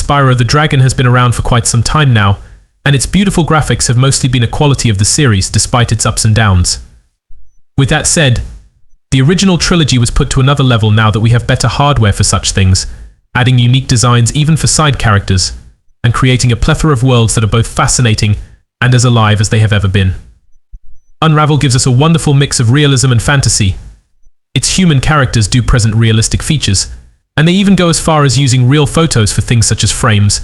Spyro the Dragon has been around for quite some time now, and its beautiful graphics have mostly been a quality of the series despite its ups and downs. With that said, the original trilogy was put to another level now that we have better hardware for such things, adding unique designs even for side characters, and creating a plethora of worlds that are both fascinating and as alive as they have ever been. Unravel gives us a wonderful mix of realism and fantasy. Its human characters do present realistic features, and they even go as far as using real photos for things such as frames,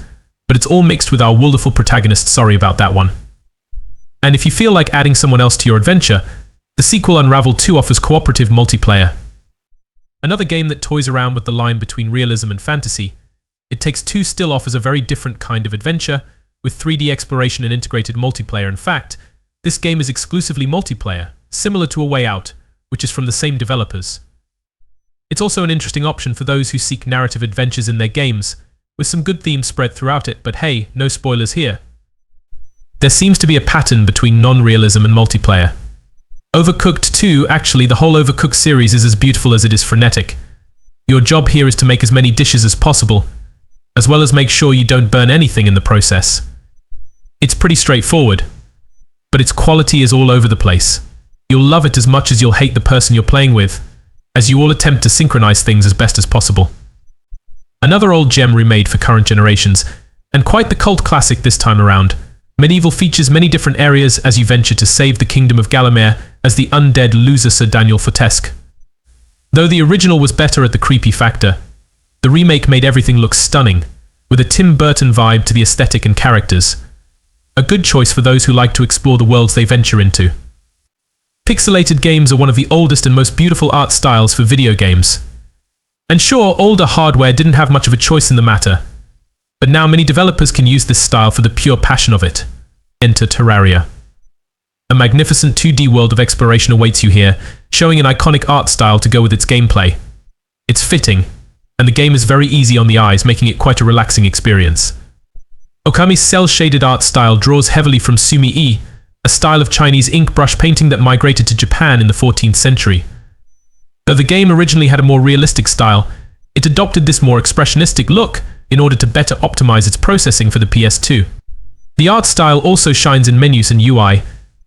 but it's all mixed with our wonderful protagonist, sorry about that one. And if you feel like adding someone else to your adventure, the sequel Unravel 2 offers cooperative multiplayer. Another game that toys around with the line between realism and fantasy, It Takes Two still offers a very different kind of adventure, with 3D exploration and integrated multiplayer. In fact, this game is exclusively multiplayer, similar to A Way Out, which is from the same developers. It's also an interesting option for those who seek narrative adventures in their games, with some good themes spread throughout it, but hey, no spoilers here. There seems to be a pattern between non-realism and multiplayer. Overcooked 2, actually the whole Overcooked series is as beautiful as it is frenetic. Your job here is to make as many dishes as possible, as well as make sure you don't burn anything in the process. It's pretty straightforward, but its quality is all over the place. You'll love it as much as you'll hate the person you're playing with, as you all attempt to synchronize things as best as possible. Another old gem remade for current generations, and quite the cult classic this time around. Medieval features many different areas as you venture to save the kingdom of Gallowmere as the undead loser Sir Daniel Fortesque. Though the original was better at the creepy factor, the remake made everything look stunning, with a Tim Burton vibe to the aesthetic and characters. A good choice for those who like to explore the worlds they venture into. Pixelated games are one of the oldest and most beautiful art styles for video games. And sure, older hardware didn't have much of a choice in the matter, but now many developers can use this style for the pure passion of it. Enter Terraria. A magnificent 2D world of exploration awaits you here, showing an iconic art style to go with its gameplay. It's fitting, and the game is very easy on the eyes, making it quite a relaxing experience. Okami's cel-shaded art style draws heavily from Sumi-e, a style of Chinese ink brush painting that migrated to Japan in the 14th century. Though the game originally had a more realistic style, it adopted this more expressionistic look in order to better optimize its processing for the PS2. The art style also shines in menus and UI,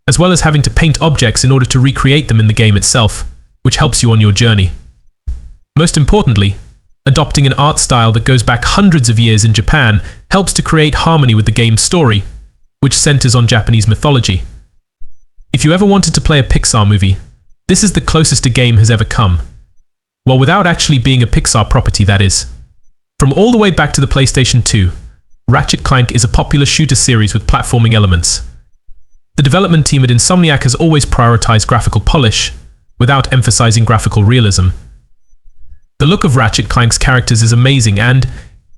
as well as having to paint objects in order to recreate them in the game itself, which helps you on your journey. Most importantly, adopting an art style that goes back hundreds of years in Japan helps to create harmony with the game's story, which centers on Japanese mythology. If you ever wanted to play a Pixar movie, this is the closest a game has ever come. Well, without actually being a Pixar property, that is. From all the way back to the PlayStation 2, Ratchet & Clank is a popular shooter series with platforming elements. The development team at Insomniac has always prioritized graphical polish, without emphasizing graphical realism. The look of Ratchet & Clank's characters is amazing and,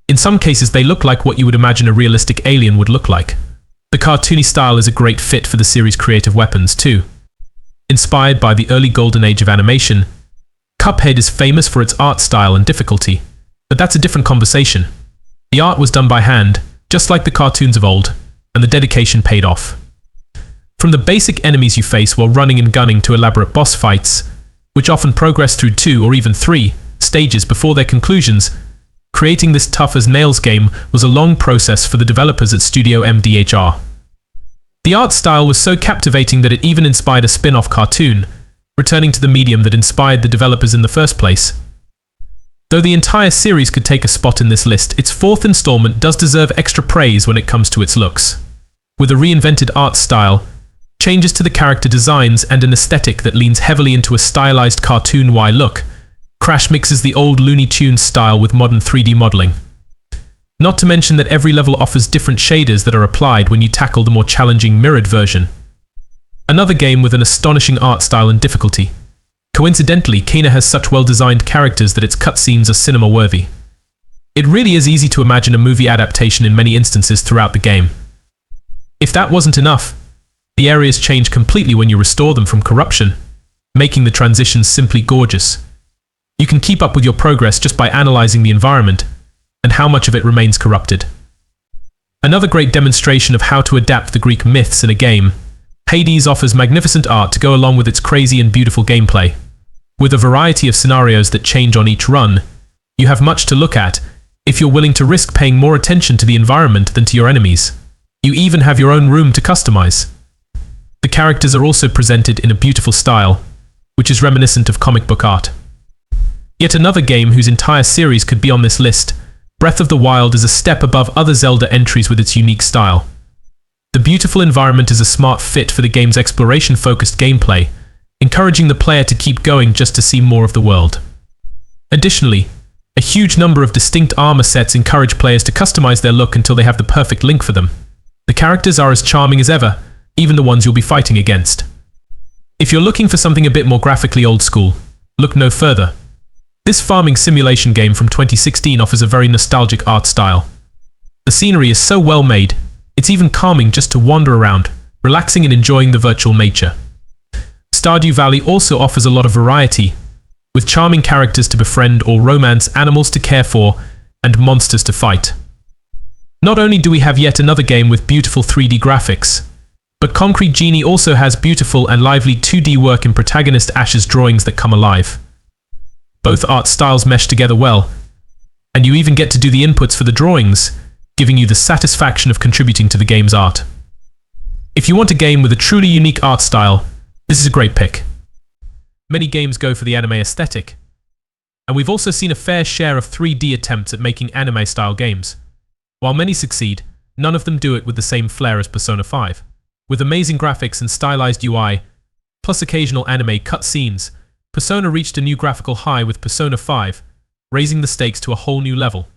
in some cases, they look like what you would imagine a realistic alien would look like. The cartoony style is a great fit for the series' creative weapons, too. Inspired by the early golden age of animation, Cuphead is famous for its art style and difficulty, but that's a different conversation. The art was done by hand, just like the cartoons of old, and the dedication paid off. From the basic enemies you face while running and gunning to elaborate boss fights, which often progress through 2 or even 3 stages before their conclusions, creating this tough-as-nails game was a long process for the developers at Studio MDHR. The art style was so captivating that it even inspired a spin-off cartoon, returning to the medium that inspired the developers in the first place. Though the entire series could take a spot in this list, its 4th installment does deserve extra praise when it comes to its looks. With a reinvented art style, changes to the character designs, and an aesthetic that leans heavily into a stylized cartoon-y look, Crash mixes the old Looney Tunes style with modern 3D modeling. Not to mention that every level offers different shaders that are applied when you tackle the more challenging mirrored version. Another game with an astonishing art style and difficulty. Coincidentally, Kena has such well-designed characters that its cutscenes are cinema-worthy. It really is easy to imagine a movie adaptation in many instances throughout the game. If that wasn't enough, the areas change completely when you restore them from corruption, making the transitions simply gorgeous. You can keep up with your progress just by analyzing the environment and how much of it remains corrupted. Another great demonstration of how to adapt the Greek myths in a game, Hades offers magnificent art to go along with its crazy and beautiful gameplay. With a variety of scenarios that change on each run, you have much to look at, if you're willing to risk paying more attention to the environment than to your enemies. You even have your own room to customize. The characters are also presented in a beautiful style, which is reminiscent of comic book art. Yet another game whose entire series could be on this list, Breath of the Wild, is a step above other Zelda entries with its unique style. The beautiful environment is a smart fit for the game's exploration-focused gameplay, encouraging the player to keep going just to see more of the world. Additionally, a huge number of distinct armor sets encourage players to customize their look until they have the perfect link for them. The characters are as charming as ever, even the ones you'll be fighting against. If you're looking for something a bit more graphically old school, look no further. This farming simulation game from 2016 offers a very nostalgic art style. The scenery is so well made, it's even calming just to wander around, relaxing and enjoying the virtual nature. Stardew Valley also offers a lot of variety, with charming characters to befriend or romance, animals to care for, and monsters to fight. Not only do we have yet another game with beautiful 3D graphics, but Concrete Genie also has beautiful and lively 2D work in protagonist Ash's drawings that come alive. Both art styles mesh together well, and you even get to do the inputs for the drawings, giving you the satisfaction of contributing to the game's art. If you want a game with a truly unique art style, this is a great pick. Many games go for the anime aesthetic, and we've also seen a fair share of 3D attempts at making anime-style games. While many succeed, none of them do it with the same flair as Persona 5. With amazing graphics and stylized UI, plus occasional anime cutscenes, Persona reached a new graphical high with Persona 5, raising the stakes to a whole new level.